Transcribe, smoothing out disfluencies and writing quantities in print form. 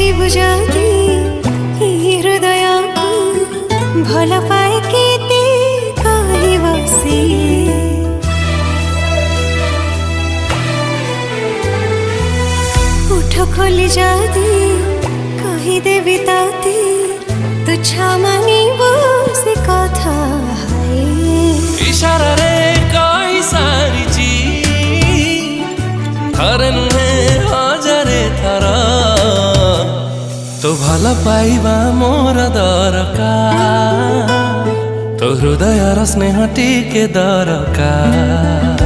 पचारिबु जदि हृदय को भल पाए केते कहबो सिए उठ खोली जदि कहीदेवी ताते तुच्छ मानिबो से कथा इशारा रे कही सारिची थरे नुहे हजारे थर तो भल पाइबा मोर दरकार तो हृदय स्नेह टिके दरकार।